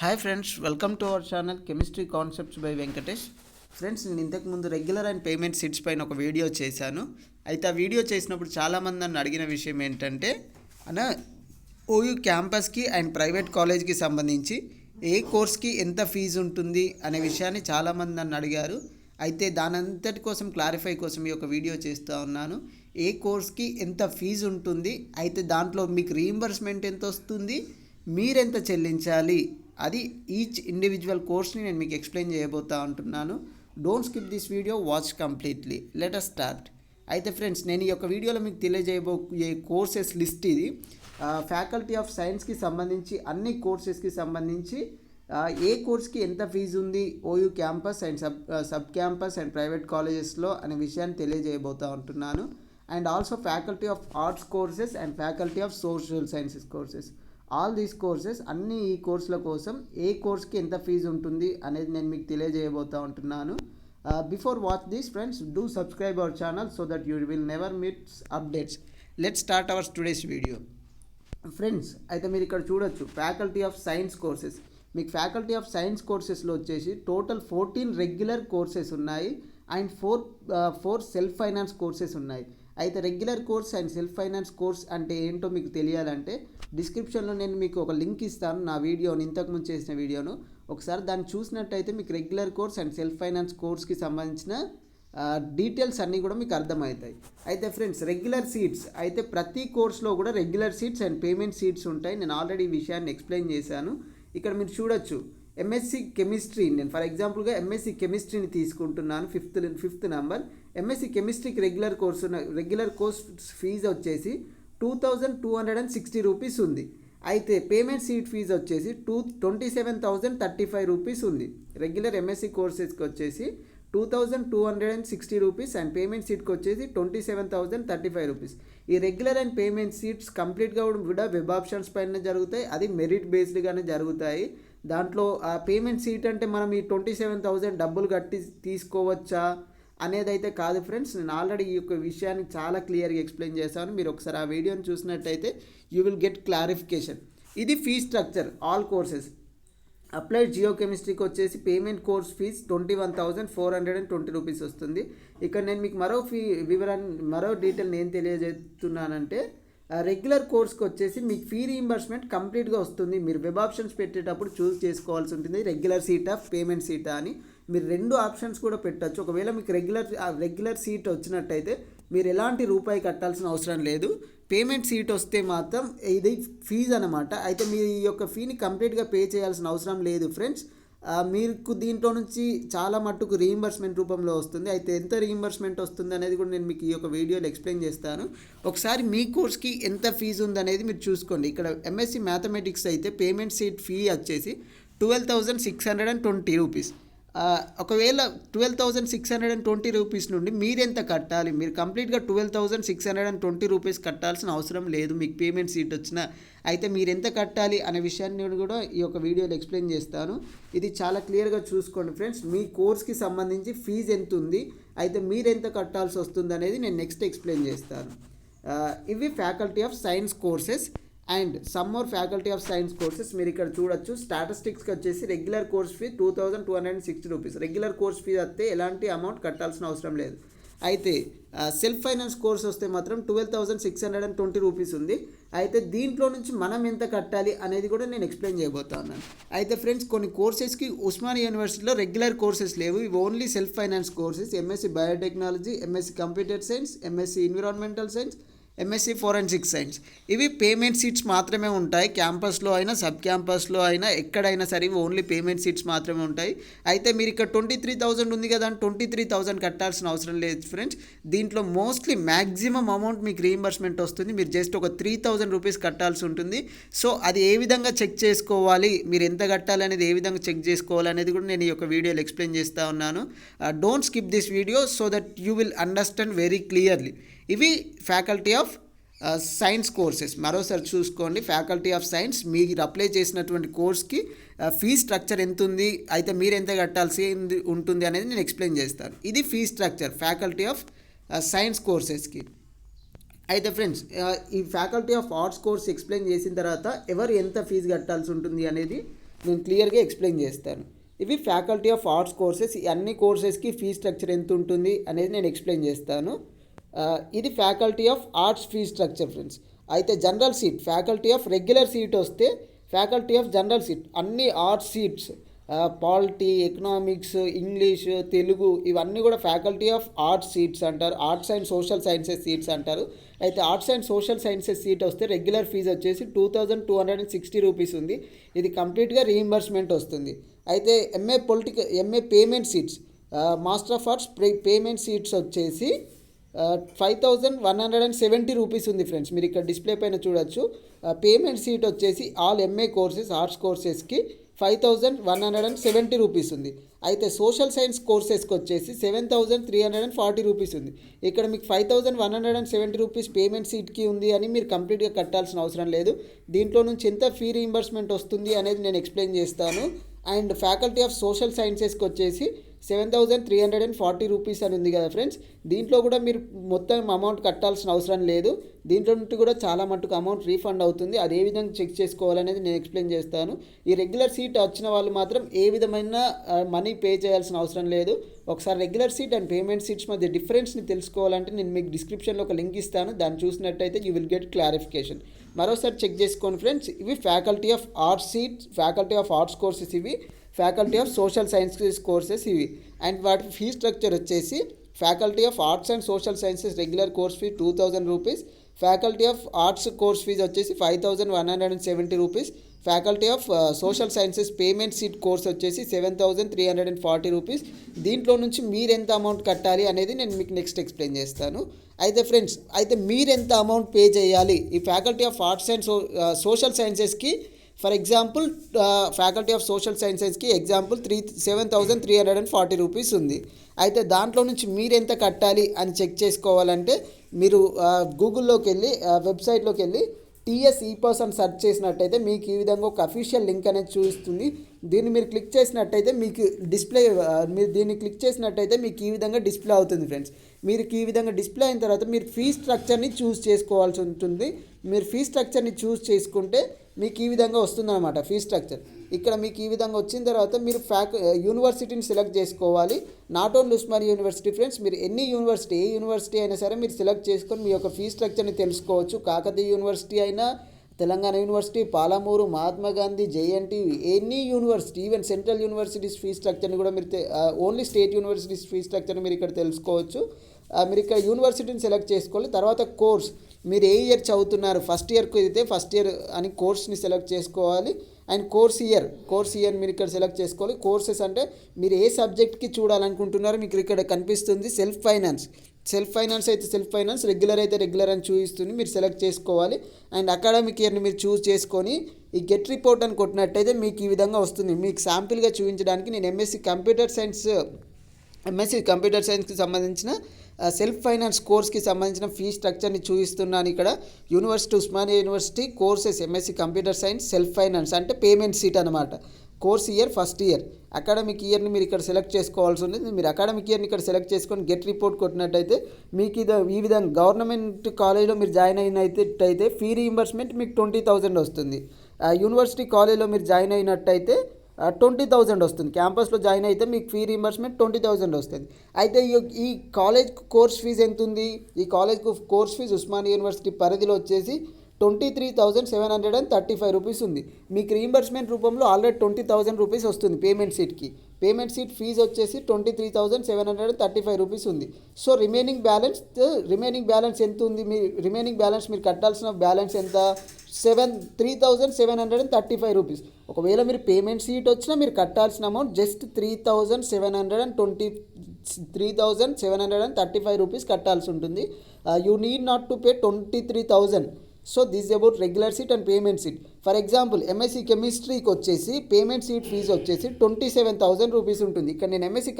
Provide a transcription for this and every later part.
Hi friends, welcome to our channel chemistry concepts by Venkatesh. Friends, నేను ఇంతకుముందు regular and payment seats పైన ఒక video చేశాను. అయితే ఆ వీడియో చేసినప్పుడు చాలామంది నన్ను అడిగిన విషయం ఏంటంటే, ఓయూ క్యాంపస్కి అండ్ ప్రైవేట్ కాలేజ్కి సంబంధించి ఏ కోర్స్కి ఎంత ఫీజు ఉంటుంది అనే విషయాన్ని చాలామంది నన్ను అడిగారు. అయితే దానంతటి కోసం క్లారిఫై కోసం ఈ యొక్క వీడియో చేస్తూ ఉన్నాను. ఏ కోర్స్కి ఎంత ఫీజు ఉంటుంది, అయితే దాంట్లో మీకు రీయింబర్స్మెంట్ ఎంత వస్తుంది, మీరెంత చెల్లించాలి, అది ఈచ్ ఇండివిజువల్ కోర్స్ని నేను మీకు ఎక్స్ప్లెయిన్ చేయబోతా ఉంటున్నాను. Don't skip this video, watch completely. Let us start. అయితే ఫ్రెండ్స్, నేను ఈ యొక్క వీడియోలో మీకు తెలియజేయబోయే కోర్సెస్ లిస్ట్ ఇది. ఫ్యాకల్టీ ఆఫ్ సైన్స్కి సంబంధించి అన్ని కోర్సెస్కి సంబంధించి ఏ కోర్స్కి ఎంత ఫీజు ఉంది OU campus and sub campus and private కాలేజెస్లో అనే విషయాన్ని తెలియజేయబోతా ఉంటున్నాను. And also faculty of arts courses and faculty of social sciences courses, all these courses, అన్ని ఈ కోర్సుల కోసం ఏ కోర్స్కి ఎంత ఫీజు ఉంటుంది అనేది నేను మీకు తెలియజేయబోతా ఉంటున్నాను. Before watch this friends, do subscribe our channel so that you will never miss updates. Let's start our today's video. Friends, అయితే మీరు ఇక్కడ చూడొచ్చు ఫ్యాకల్టీ ఆఫ్ సైన్స్ కోర్సెస్. మీకు ఫ్యాకల్టీ ఆఫ్ సైన్స్ కోర్సెస్లో వచ్చేసి టోటల్ 14 రెగ్యులర్ కోర్సెస్ ఉన్నాయి and four self finance courses ఉన్నాయి. అయితే regular course and self finance course అంటే ఏంటో మీకు తెలియాలంటే డిస్క్రిప్షన్లో నేను మీకు ఒక లింక్ ఇస్తాను, నా వీడియోని, ఇంతకుముందు చేసిన వీడియోను. ఒకసారి దాన్ని చూసినట్టయితే మీకు regular course and self finance కోర్స్కి సంబంధించిన డీటెయిల్స్ అన్నీ కూడా మీకు అర్థమవుతాయి. అయితే ఫ్రెండ్స్, రెగ్యులర్ సీట్స్ అయితే ప్రతి కోర్స్లో కూడా regular seats and payment seats ఉంటాయి. నేను ఆల్రెడీ ఈ విషయాన్ని ఎక్స్ప్లెయిన్ చేశాను. ఇక్కడ మీరు చూడొచ్చు ఎంఎస్సి కెమిస్ట్రీ, నేను ఫర్ ఎగ్జాంపుల్గా ఎంఎస్సి కెమిస్ట్రీని తీసుకుంటున్నాను. ఫిఫ్త్ నెంబర్ ఎంఎస్సి కెమిస్ట్రీకి రెగ్యులర్ కోర్స్ ఫీజు వచ్చేసి 2260 రూపీస్ ఉంది. అయితే పేమెంట్ సీట్ ఫీజు వచ్చేసి 27,035 రూపీస్ ఉంది. రెగ్యులర్ ఎంఎస్సి కోర్సెస్కి వచ్చేసి 2260 రూపీస్ అండ్ పేమెంట్ సీట్కి వచ్చేసి 27,035 రూపీస్. ఈ రెగ్యులర్ అండ్ పేమెంట్ సీట్స్ కంప్లీట్గా కూడా వెబ్ ఆప్షన్స్ పైన జరుగుతాయి, అది మెరిట్ బేస్డ్గానే జరుగుతాయి. దాంట్లో పేమెంట్ సీట్ అంటే మనం ఈ 27,000 డబ్బులు కట్టి తీసుకోవచ్చా అనేది అయితే కాదు ఫ్రెండ్స్. నేను ఆల్రెడీ ఈ యొక్క విషయాన్ని చాలా క్లియర్గా ఎక్స్ప్లెయిన్ చేశాను. మీరు ఒకసారి ఆ వీడియోని చూసినట్టయితే యూ విల్ గెట్ క్లారిఫికేషన్. ఇది fee structure all courses. Applied geo కెమిస్ట్రీకి వచ్చేసి పేమెంట్ కోర్స్ ఫీజ్ 21,420 రూపీస్ వస్తుంది. ఇక్కడ నేను మీకు మరో డీటెయిల్ నేను తెలియజేస్తున్నానంటే, రెగ్యులర్ కోర్స్కి వచ్చేసి మీకు ఫీ రీయింబర్స్మెంట్ కంప్లీట్గా వస్తుంది. మీరు వెబ్ ఆప్షన్స్ పెట్టేటప్పుడు చూస్ చేసుకోవాల్సి ఉంటుంది, రెగ్యులర్ సీటా పేమెంట్ సీటా అని. మీరు రెండు ఆప్షన్స్ కూడా పెట్టచ్చు. ఒకవేళ మీకు రెగ్యులర్ సీట్ వచ్చినట్టయితే మీరు ఎలాంటి రూపాయి కట్టాల్సిన అవసరం లేదు. పేమెంట్ సీట్ వస్తే మాత్రం ఇది ఫీజు అనమాట. అయితే మీరు ఈ యొక్క ఫీని కంప్లీట్గా పే చేయాల్సిన అవసరం లేదు ఫ్రెండ్స్. మీకు దీంట్లో నుంచి చాలా మట్టుకు రీయింబర్స్మెంట్ రూపంలో వస్తుంది. అయితే ఎంత రీయింబర్స్మెంట్ వస్తుంది అనేది కూడా నేను మీకు ఈ యొక్క వీడియోలో ఎక్స్ప్లెయిన్ చేస్తాను. ఒకసారి మీ కోర్స్కి ఎంత ఫీజు ఉందనేది మీరు చూసుకోండి. ఇక్కడ ఎంఎస్సి మ్యాథమెటిక్స్ అయితే పేమెంట్ సీట్ ఫీ వచ్చేసి 12,620 రూపీస్. ఒకవేళ 12,620 రూపీస్ నుండి మీరెంత కట్టాలి, మీరు కంప్లీట్గా 12,620 రూపీస్ కట్టాల్సిన అవసరం లేదు మీకు పేమెంట్ సీట్ వచ్చినా. అయితే మీరు ఎంత కట్టాలి అనే విషయాన్ని నేను కూడా ఈ యొక్క వీడియోలో ఎక్స్ప్లెయిన్ చేస్తాను. ఇది చాలా క్లియర్గా చూసుకోండి ఫ్రెండ్స్. మీ కోర్స్కి సంబంధించి ఫీజు ఎంత ఉంది, అయితే మీరు ఎంత కట్టాల్సి వస్తుంది అనేది నేను నెక్స్ట్ ఎక్స్ప్లెయిన్ చేస్తాను. ఇవి faculty of science courses and some more faculty of science courses. మీరు ఇక్కడ చూడొచ్చు స్టాటిస్టిక్స్కి వచ్చేసి regular course fee 2260 rupees. Regular course fee వస్తే ఎలాంటి అమౌంట్ కట్టాల్సిన అవసరం లేదు. అయితే సెల్ఫ్ ఫైనాన్స్ కోర్స్ వస్తే మాత్రం 12,620 రూపీస్ ఉంది. అయితే దీంట్లో నుంచి మనం ఎంత కట్టాలి అనేది కూడా నేను ఎక్స్ప్లెయిన్ చేయబోతున్నాను. అయితే ఫ్రెండ్స్, కొన్ని కోర్సెస్కి ఉస్మానియా యూనివర్సిటీలో రెగ్యులర్ కోర్సెస్ లేవు. ఇవి only self finance courses. MSc biotechnology, MSc computer science, MSc environmental science, MSc forensic science. ఇవి పేమెంట్ సీట్స్ మాత్రమే ఉంటాయి. క్యాంపస్లో అయినా సబ్ క్యాంపస్లో అయినా ఎక్కడైనా సరే ఓన్లీ పేమెంట్ సీట్స్ మాత్రమే ఉంటాయి. అయితే మీరు ఇక్కడ 23,000 ఉంది కదా అని 23,000 కట్టాల్సిన అవసరం లేదు ఫ్రెండ్స్. దీంట్లో మోస్ట్లీ మ్యాక్సిమం అమౌంట్ మీకు రీయింబర్స్మెంట్ వస్తుంది. మీరు జస్ట్ ఒక 3,000 రూపీస్ కట్టాల్సి ఉంటుంది. సో అది ఏ విధంగా చెక్ చేసుకోవాలి, మీరు ఎంత కట్టాలి అనేది ఏ విధంగా చెక్ చేసుకోవాలి అనేది కూడా నేను ఈ యొక్క వీడియోలో ఎక్స్ప్లెయిన్ చేస్తూ ఉన్నాను. Don't skip this video so that you will understand very clearly. ఇవి ఫ్యాకల్టీ ఆఫ్ సైన్స్ కోర్సెస్. మరోసారి చూసుకోండి, ఫ్యాకల్టీ ఆఫ్ సైన్స్ మీరు అప్లై చేసినటువంటి కోర్స్కి ఫీ స్ట్రక్చర్ ఎంత ఉంది, అయితే మీరు ఎంత కట్టాల్సి ఉంటుంది అనేది నేను ఎక్స్ప్లెయిన్ చేస్తాను. ఇది fee structure faculty of science కోర్సెస్కి. అయితే ఫ్రెండ్స్, ఈ faculty of arts course explain చేసిన తర్వాత ఎవరు ఎంత ఫీజు కట్టాల్సి ఉంటుంది అనేది నేను క్లియర్గా ఎక్స్ప్లెయిన్ చేస్తాను. ఇవి ఫ్యాకల్టీ ఆఫ్ ఆర్ట్స్ కోర్సెస్. ఈ అన్ని కోర్సెస్కి ఫీ స్ట్రక్చర్ ఎంత ఉంటుంది అనేది నేను ఎక్స్ప్లెయిన్ చేస్తాను. ఇది faculty of arts fee structure friends. అయితే general seat, faculty of regular seat వస్తే ఫ్యాకల్టీ ఆఫ్ జనరల్ సీట్ అన్ని arts seats, polity, economics, English, Telugu ఇవన్నీ కూడా ఫ్యాకల్టీ ఆఫ్ ఆర్ట్స్ సీట్స్ అంటారు. Arts and social sciences seats అంటారు. అయితే arts and social sciences seat వస్తే regular fee వచ్చేసి 2260 rupees ఉంది. ఇది కంప్లీట్గా రీయింబర్స్మెంట్ వస్తుంది. అయితే MA payment seats, master of arts payment seats వచ్చేసి 5170 రూపీస్ ఉంది ఫ్రెండ్స్. మీరు ఇక్కడ డిస్ప్లే పైన చూడొచ్చు. పేమెంట్ సీట్ వచ్చేసి ఆల్ ఎంఏ కోర్సెస్ ఆర్ట్స్ కోర్సెస్కి 5170 రూపీస్ ఉంది. అయితే సోషల్ సైన్స్ కోర్సెస్కి వచ్చేసి 7340 రూపీస్ ఉంది. ఇక్కడ మీకు 5170 రూపీస్ పేమెంట్ సీట్కి ఉంది అని మీరు కంప్లీట్గా కట్టాల్సిన అవసరం లేదు. దీంట్లో నుంచి ఎంత ఫీ రీయింబర్స్మెంట్ వస్తుంది అనేది నేను ఎక్స్ప్లెయిన్ చేస్తాను. అండ్ ఫ్యాకల్టీ ఆఫ్ సోషల్ సైన్సెస్కి వచ్చేసి 7340 రూపీస్ అని ఉంది కదా ఫ్రెండ్స్. దీంట్లో కూడా మీరు మొత్తం అమౌంట్ కట్టాల్సిన అవసరం లేదు. దీంట్లో నుండి కూడా చాలా మట్టుకు అమౌంట్ రీఫండ్ అవుతుంది. అది ఏ విధంగా చెక్ చేసుకోవాలనేది నేను ఎక్స్ప్లెయిన్ చేస్తాను. ఈ రెగ్యులర్ సీట్ వచ్చిన వాళ్ళు మాత్రం ఏ విధమైన మనీ పే చేయాల్సిన అవసరం లేదు. ఒకసారి regular seat and payment seats మధ్య డిఫరెన్స్ని తెలుసుకోవాలంటే నేను మీకు డిస్క్రిప్షన్లో ఒక లింక్ ఇస్తాను. దాన్ని చూసినట్టయితే యూ విల్ గెట్ క్లారిఫికేషన్. మరోసారి చెక్ చేసుకోండి ఫ్రెండ్స్. ఇవి faculty of arts seats, faculty of arts courses ఇవి, faculty of social sciences courses ఇవి. అండ్ వాటి ఫీ స్ట్రక్చర్ వచ్చేసి faculty of arts and social sciences regular course fee 2000 rupees, faculty of arts course fee వచ్చేసి 5170 rupees, faculty of social sciences payment seat course వచ్చేసి 7340 rupees. దీంట్లో నుంచి మీరు ఎంత amount కట్టాలి అనేది నేను మీకు నెక్స్ట్ ఎక్స్ప్లెయిన్ చేస్తాను. అయితే ఫ్రెండ్స్, అయితే మీరు ఎంత అమౌంట్ పే చేయాలి ఈ faculty of arts and social సైన్సెస్కి? For example faculty of social సైన్సెస్కి ఎగ్జాంపుల్ 7340 రూపీస్ ఉంది. అయితే దాంట్లో నుంచి మీరు ఎంత కట్టాలి అని చెక్ చేసుకోవాలంటే మీరు గూగుల్లోకి వెళ్ళి వెబ్సైట్లోకి వెళ్ళి టీఎస్ ఈపాస్ అని సెర్చ్ చేసినట్టయితే మీకు ఈ విధంగా ఒక అఫీషియల్ లింక్ అనేది చూపిస్తుంది. దీన్ని మీరు క్లిక్ చేసినట్టయితే మీకు మీరు దీన్ని క్లిక్ చేసినట్టయితే మీకు ఈ విధంగా డిస్ప్లే అవుతుంది ఫ్రెండ్స్. మీరు ఈ విధంగా డిస్ప్లే అయిన తర్వాత మీరు ఫీ స్ట్రక్చర్ని చూస్ చేసుకోవాల్సి ఉంటుంది. మీరు ఫీ స్ట్రక్చర్ని చూస్ చేసుకుంటే మీకు ఈ విధంగా వస్తుందన్నమాట ఫీ స్ట్రక్చర్. ఇక్కడ మీకు ఈ విధంగా వచ్చిన తర్వాత మీరు యూనివర్సిటీని సెలెక్ట్ చేసుకోవాలి. Not only Osmania university friends, మీరు ఏ యూనివర్సిటీ అయినా సరే మీరు సెలెక్ట్ చేసుకొని మీ యొక్క ఫీ స్ట్రక్చర్ని తెలుసుకోవచ్చు. కాకతీయ యూనివర్సిటీ అయినా, Telangana university, Palamuru, Mahatma Gandhi, JNTU, any university, even central universities fee స్ట్రక్చర్ని కూడా మీరు ఓన్లీ స్టేట్ యూనివర్సిటీస్ ఫీ స్ట్రక్చర్ని మీరు ఇక్కడ తెలుసుకోవచ్చు. మీరు ఇక్కడ యూనివర్సిటీని సెలెక్ట్ చేసుకోవాలి. తర్వాత కోర్స్, మీరు ఏ ఇయర్ చదువుతున్నారు, ఫస్ట్ ఇయర్కి అయితే ఫస్ట్ ఇయర్ అని కోర్స్ని సెలెక్ట్ చేసుకోవాలి. అండ్ కోర్స్ ఇయర్ మీరు ఇక్కడ సెలెక్ట్ చేసుకోవాలి. కోర్సెస్ అంటే మీరు ఏ సబ్జెక్ట్కి చూడాలనుకుంటున్నారో మీకు ఇక్కడ కనిపిస్తుంది. సెల్ఫ్ ఫైనాన్స్ అయితే సెల్ఫ్ ఫైనాన్స్, రెగ్యులర్ అయితే రెగ్యులర్ అని చూపిస్తుంది, మీరు సెలెక్ట్ చేసుకోవాలి. అండ్ అకాడమిక్ ఇయర్ని మీరు చూస్ చేసుకొని ఈ గెట్ రిపోర్ట్ అని కొట్టినట్టయితే మీకు ఈ విధంగా వస్తుంది. మీకు శాంపిల్గా చూపించడానికి నేను ఎంఎస్సి కంప్యూటర్ సైన్స్కి సంబంధించిన సెల్ఫ్ ఫైనాన్స్ కోర్స్కి సంబంధించిన ఫీ స్ట్రక్చర్ని చూపిస్తున్నాను. ఇక్కడ Osmania university courses MSc computer science self finance అంటే పేమెంట్ సీట్ అనమాట. Course year first year, academic ఇయర్ని మీరు ఇక్కడ సెలెక్ట్ చేసుకోవాల్సి ఉంటుంది. మీరు అకాడమిక్ ఇయర్ని ఇక్కడ సెలెక్ట్ చేసుకొని గెట్ రిపోర్ట్ కొట్టినట్టయితే మీకు ఈ విధంగా గవర్నమెంట్ కాలేజ్లో మీరు జాయిన్ అయినట్టయితే ఫీ రీయింబర్స్మెంట్ మీకు 20,000 వస్తుంది. యూనివర్సిటీ కాలేజ్లో మీరు జాయిన్ అయినట్టయితే 20,000 వస్తుంది. క్యాంపస్లో జాయిన్ అయితే మీకు ఫీ రీయింబర్స్మెంట్ 20,000 వస్తుంది. అయితే ఈ కాలేజ్ కోర్స్ ఫీజు ఎంత ఉంది? ఈ college course fee Osmania university పరిధిలో వచ్చేసి 23,735 రూపీస్ ఉంది. మీకు రీయింబర్స్మెంట్ రూపంలో ఆల్రెడీ 20,000 రూపీస్ వస్తుంది పేమెంట్ సీట్కి. పేమెంట్ సీట్ ఫీజు వచ్చేసి 23,735 రూపీస్ ఉంది. సో రిమైనింగ్ బ్యాలెన్స్ ఎంత ఉంది? రిమైనింగ్ బ్యాలెన్స్ మీరు కట్టాల్సిన బ్యాలెన్స్ ఎంత? 3,735 రూపీస్. ఒకవేళ మీరు పేమెంట్ సీట్ వచ్చినా మీరు కట్టాల్సిన అమౌంట్ జస్ట్ 3,735 రూపీస్ కట్టాల్సి ఉంటుంది. You need not to pay 23,000. So this is about regular seat and payment seat. For example MSc కెమిస్ట్రీకి వచ్చేసి పేమెంట్ సీట్ ఫీజు వచ్చేసి 27,000 రూపీస్ ఉంటుంది. ఇక్కడ నేను ఎంఎస్సి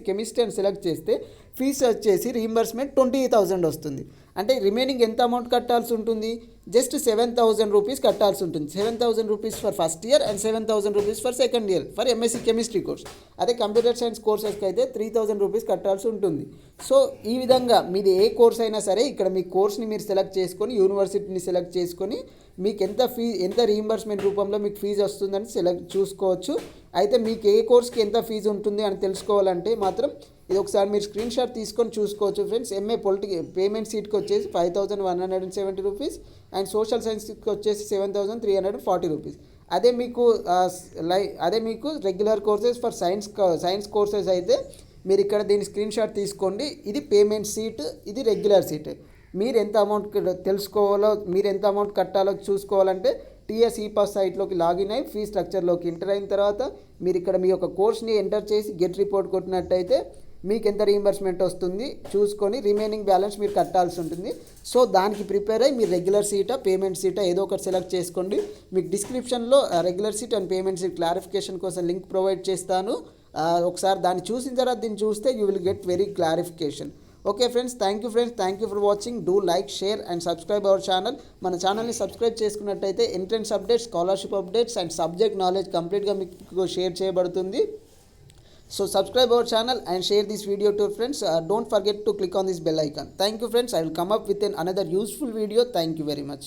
కెమిస్ట్రీ అని సెలెక్ట్ చేస్తే ఫీజు వచ్చేసి రీయింబర్స్మెంట్ 20,000 వస్తుంది. అంటే రిమైనింగ్ ఎంత అమౌంట్ కట్టాల్సి ఉంటుంది? జస్ట్ 7,000 రూపీస్ కట్టాల్సి ఉంటుంది. 7,000 rupees for first year and 7,000 rupees for second year for MSc chemistry course. అదే కంప్యూటర్ సైన్స్ కోర్సెస్కి అయితే 3,000 రూపీస్ కట్టాల్సి ఉంటుంది. సో ఈ విధంగా మీది ఏ కోర్స్ అయినా సరే ఇక్కడ మీ కోర్స్ని మీరు సెలెక్ట్ చేసుకొని యూనివర్సిటీని సెలెక్ట్ చేసుకొని మీకు ఎంత రీయింబర్స్మెంట్ రూపంలో మీకు ఫీజు వస్తుందని చూసుకోవచ్చు. అయితే మీకు ఏ కోర్స్కి ఎంత ఫీజు ఉంటుంది అని తెలుసుకోవాలంటే మాత్రం ఇది ఒకసారి మీరు స్క్రీన్ షాట్ తీసుకొని చూసుకోవచ్చు ఫ్రెండ్స్. ఎంఏ పేమెంట్ సీట్కి వచ్చేసి 5170 రూపీస్ అండ్ సోషల్ సైన్స్కి వచ్చేసి 7340 రూపీస్. అదే మీకు regular courses for science courses అయితే మీరు ఇక్కడ దీని స్క్రీన్ షాట్ తీసుకోండి. ఇది పేమెంట్ సీట్, ఇది రెగ్యులర్ సీట్. మీరు ఎంత అమౌంట్ కట్టాలో చూసుకోవాలంటే టీఎస్ ఈపాస్ సైట్లోకి లాగిన్ అయ్యి ఫీ స్ట్రక్చర్లోకి ఎంటర్ అయిన తర్వాత మీరు ఇక్కడ మీ యొక్క కోర్స్ని ఎంటర్ చేసి గెట్ రిపోర్ట్ కొట్టినట్టయితే మీకు ఎంత రీయింబర్స్మెంట్ వస్తుంది చూసుకొని రిమైనింగ్ బ్యాలెన్స్ మీరు కట్టాల్సి ఉంటుంది. సో దానికి ప్రిపేర్ అయ్యి మీరు రెగ్యులర్ సీటా పేమెంట్ సీటా ఏదో ఒకటి సెలెక్ట్ చేసుకోండి. మీకు డిస్క్రిప్షన్లో regular seat and payment seat clarification కోసం లింక్ ప్రొవైడ్ చేస్తాను. ఒకసారి దాన్ని చూసిన తర్వాత దీన్ని చూస్తే you will get very clarification. Okay friends, thank you for watching. Do like, share and subscribe our channel. మన ఛానల్ని సబ్స్క్రైబ్ చేసుకున్నట్టయితే entrance updates, scholarship updates and subject knowledge కంప్లీట్గా మీకు షేర్ చేయబడుతుంది. So subscribe our channel and share this video to your friends. Don't forget to click on this bell icon. Thank you friends. I will come up with another useful video. Thank you very much.